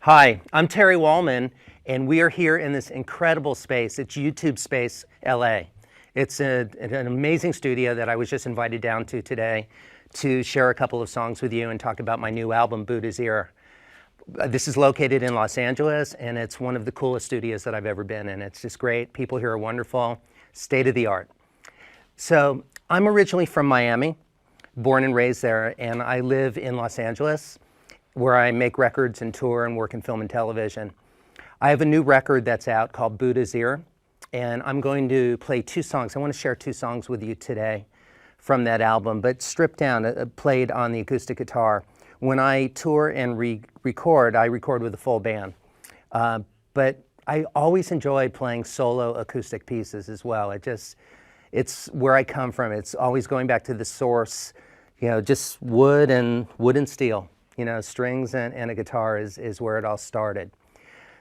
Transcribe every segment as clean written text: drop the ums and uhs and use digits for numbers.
Hi, I'm Terry Wollman, and we are here in this incredible space. It's YouTube Space LA. It's an amazing studio that I was just invited down to today to share a couple of songs with you and talk about my new album, Buddha's Ear. This is located in Los Angeles, and it's one of the coolest studios that I've ever been in. It's just great. People here are wonderful, state of the art. So I'm originally from Miami, born and raised there, and I live in Los Angeles, where I make records and tour and work in film and television. I have a new record that's out called Buddha's Ear, and I'm going to play two songs. I want to share two songs with you today from that album, but stripped down, played on the acoustic guitar. When I tour and record, I record with a full band. But I always enjoy playing solo acoustic pieces as well. It's where I come from. It's always going back to the source, just wood and steel. Strings and a guitar is where it all started.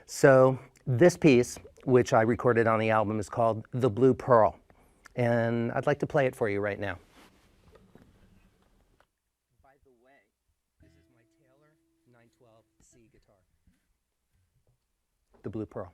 So this piece, which I recorded on the album, is called The Blue Pearl. And I'd like to play it for you right now. By the way, this is my Taylor 912C guitar. The Blue Pearl.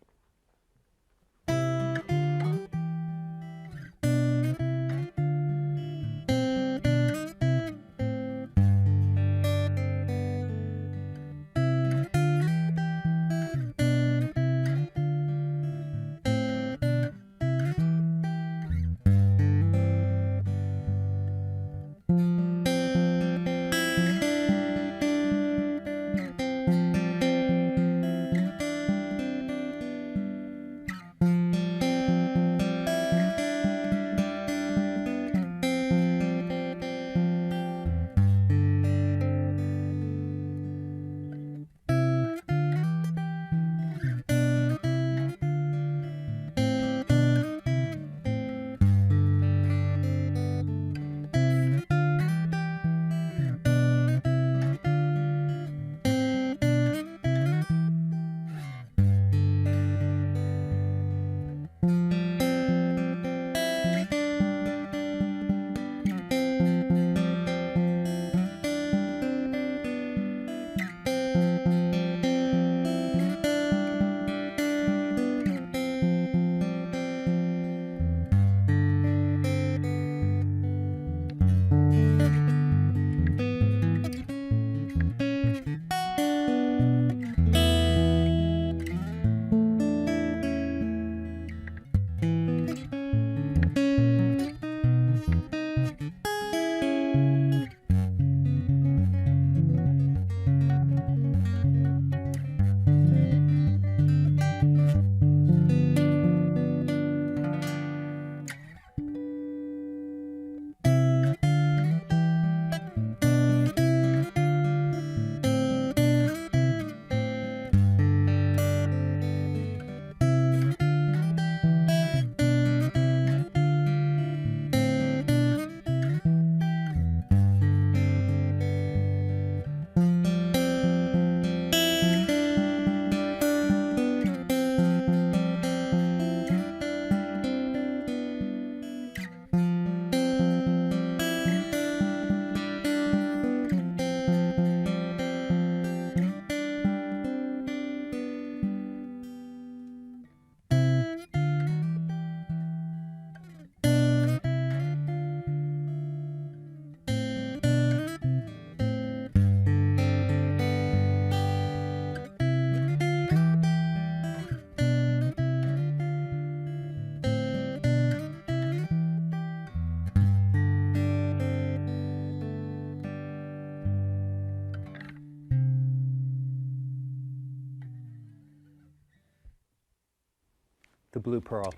The Blue Pearl.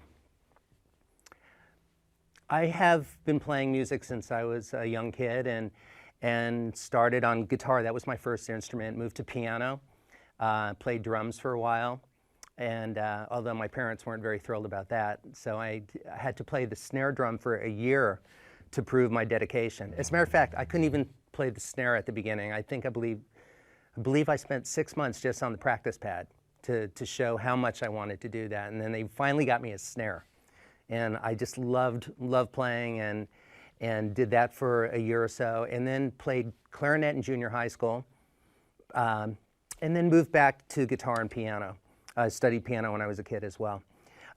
I have been playing music since I was a young kid and started on guitar. That was my first instrument. Moved to piano, played drums for a while, and although my parents weren't very thrilled about that, so I had to play the snare drum for a year to prove my dedication. As a matter of fact, I couldn't even play the snare at the beginning. I believe I spent 6 months just on the practice pad to show how much I wanted to do that. And then they finally got me a snare. And I just loved playing and did that for a year or so. And then played clarinet in junior high school. and then moved back to guitar and piano. I studied piano when I was a kid as well.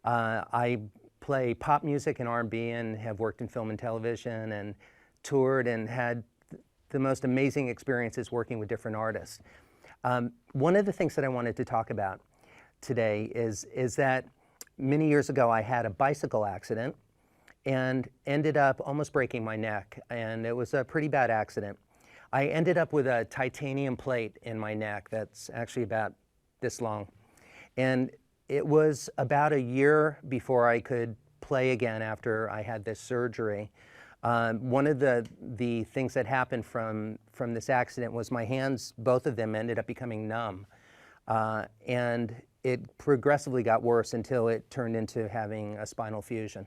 I play pop music and R&B and have worked in film and television and toured and had the most amazing experiences working with different artists. One of the things that I wanted to talk about today is that many years ago I had a bicycle accident and ended up almost breaking my neck, and it was a pretty bad accident. I ended up with a titanium plate in my neck that's actually about this long. And it was about a year before I could play again after I had this surgery. One of the things that happened from this accident was my hands, both of them, ended up becoming numb. And it progressively got worse until it turned into having a spinal fusion.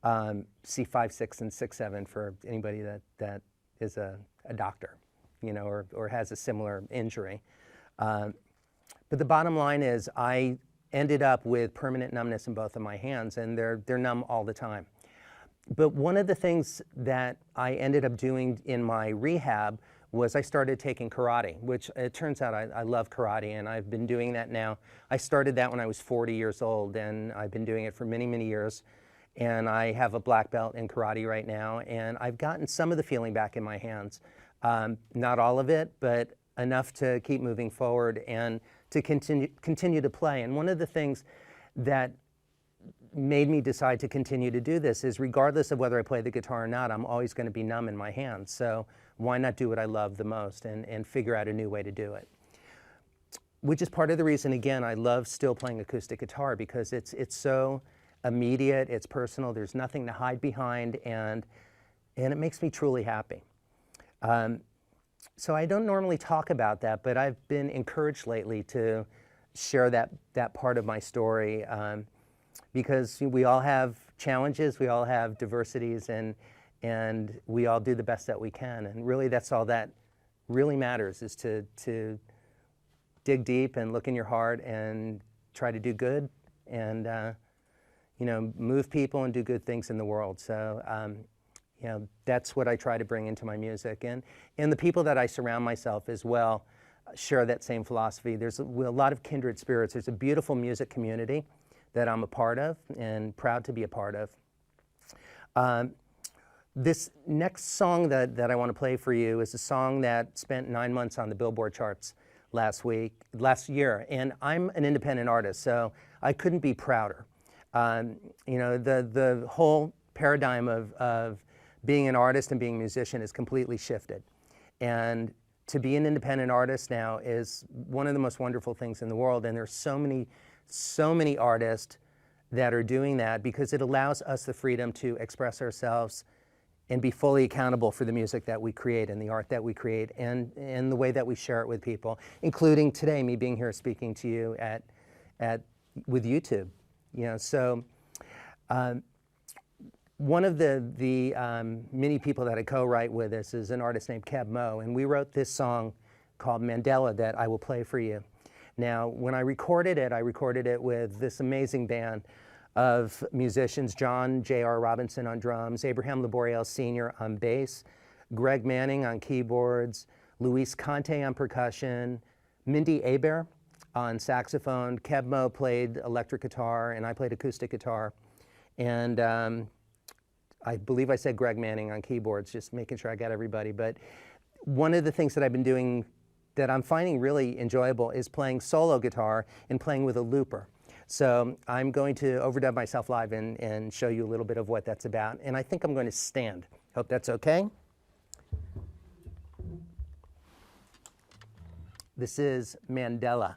C5, 6, and 6, 7 for anybody that is a doctor, you know, or has a similar injury. But the bottom line is I ended up with permanent numbness in both of my hands, and they're numb all the time. But one of the things that I ended up doing in my rehab was I started taking karate, which it turns out I love karate, and I've been doing that now. I started that when I was 40 years old, and I've been doing it for many, many years. And I have a black belt in karate right now, and I've gotten some of the feeling back in my hands. Not all of it, but enough to keep moving forward and to continue to play. And one of the things that made me decide to continue to do this is, regardless of whether I play the guitar or not, I'm always going to be numb in my hands. So why not do what I love the most and figure out a new way to do it? Which is part of the reason, again, I love still playing acoustic guitar, because it's so immediate, it's personal, there's nothing to hide behind, and it makes me truly happy. So I don't normally talk about that, but I've been encouraged lately to share that part of my story, because we all have challenges, we all have diversities, and we all do the best that we can. And really, that's all that really matters, is to dig deep and look in your heart and try to do good and you know, move people and do good things in the world. So you know, that's what I try to bring into my music. And the people that I surround myself as well share that same philosophy. There's a lot of kindred spirits. There's a beautiful music community that I'm a part of and proud to be a part of. This next song that I want to play for you is a song that spent 9 months on the Billboard charts last year. And I'm an independent artist, so I couldn't be prouder. You know, the whole paradigm of being an artist and being a musician is completely shifted. And to be an independent artist now is one of the most wonderful things in the world. And there's so many artists that are doing that, because it allows us the freedom to express ourselves and be fully accountable for the music that we create and the art that we create and the way that we share it with people, including today, me being here speaking to you with YouTube. You know, so one of the many people that I co-write with this is an artist named Keb Mo, and we wrote this song called Mandela that I will play for you. Now, when I recorded it with this amazing band of musicians: John J.R. Robinson on drums, Abraham Laboriel Sr. on bass, Greg Manning on keyboards, Luis Conte on percussion, Mindy Aber on saxophone. Keb Mo played electric guitar, and I played acoustic guitar. And I believe I said Greg Manning on keyboards, just making sure I got everybody. But one of the things that I've been doing that I'm finding really enjoyable is playing solo guitar and playing with a looper. So I'm going to overdub myself live and show you a little bit of what that's about. And I think I'm going to stand. Hope that's okay. This is Mandela.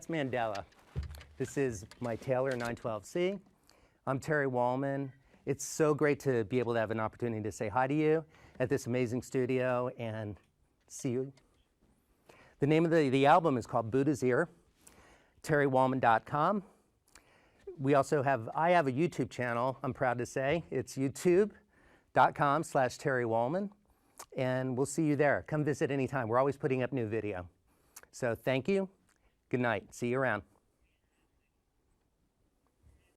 Mandela. This is my Taylor 912C. I'm Terry Wollman. It's so great to be able to have an opportunity to say hi to you at this amazing studio and see you. The name of the album is called Buddha's Ear, terrywollman.com. I have a YouTube channel, I'm proud to say. It's youtube.com/terrywollman. And we'll see you there. Come visit anytime. We're always putting up new video. So thank you. Good night. See you around.